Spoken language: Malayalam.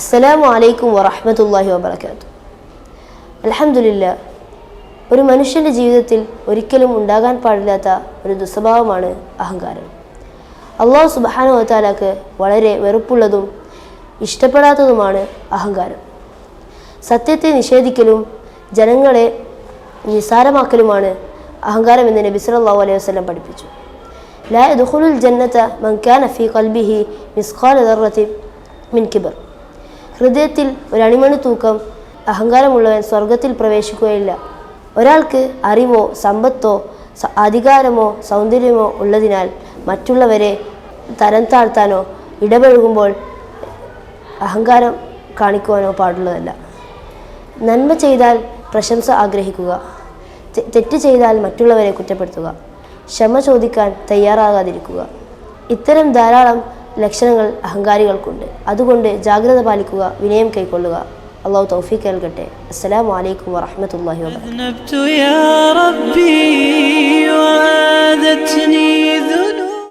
അസ്സലാമു അലൈക്കും വറഹ്മത്തുള്ളാഹി വബറകാതുഹു. അൽഹംദുലില്ലാ, ഒരു മനുഷ്യൻ്റെ ജീവിതത്തിൽ ഒരിക്കലും ഉണ്ടാകാൻ പാടില്ലാത്ത ഒരു ദുസ്വഭാവമാണ് അഹങ്കാരം. അല്ലാഹു സുബ്ഹാനഹു വ തആലക്ക് വളരെ വെറുപ്പുള്ളതും ഇഷ്ടപ്പെടാത്തതുമാണ് അഹങ്കാരം. സത്യത്തെ നിഷേധിക്കലും ജനങ്ങളെ നിസാരമാക്കലുമാണ് അഹങ്കാരം എന്ന് നബി സല്ലല്ലാഹു അലൈഹി വസല്ലം പഠിപ്പിച്ചു. ലാ യദ്ഖുലുൽ ജന്നത മൻ കാന ഫീ ഖൽബിഹി മിസ്ഖാല ദർറത്തിൻ മിൻ കിബർ. ഹൃദയത്തിൽ ഒരു അണിമണി തൂക്കം അഹങ്കാരമുള്ളവൻ സ്വർഗത്തിൽ പ്രവേശിക്കുകയില്ല. ഒരാൾക്ക് അറിവോ സമ്പത്തോ അധികാരമോ സൗന്ദര്യമോ ഉള്ളതിനാൽ മറ്റുള്ളവരെ തരം താഴ്ത്താനോ ഇടപഴകുമ്പോൾ അഹങ്കാരം കാണിക്കുവാനോ പാടുള്ളതല്ല. നന്മ ചെയ്താൽ പ്രശംസ ആഗ്രഹിക്കുക, തെറ്റ് ചെയ്താൽ മറ്റുള്ളവരെ കുറ്റപ്പെടുത്തുക, ക്ഷമ ചോദിക്കാൻ തയ്യാറാകാതിരിക്കുക. ഇത്തരം ധാരാളം ലക്ഷണങ്ങൾ അഹങ്കാരികൾക്കുണ്ട്. അതുകൊണ്ട് ജാഗ്രത പാലിക്കുക, വിനയം കൈക്കൊള്ളുക. അള്ളാഹു തൗഫീഖ് നൽകട്ടെ. അസ്സലാമു അലൈക്കും വറഹ്മത്തുള്ളാഹി വബറകാതുഹു.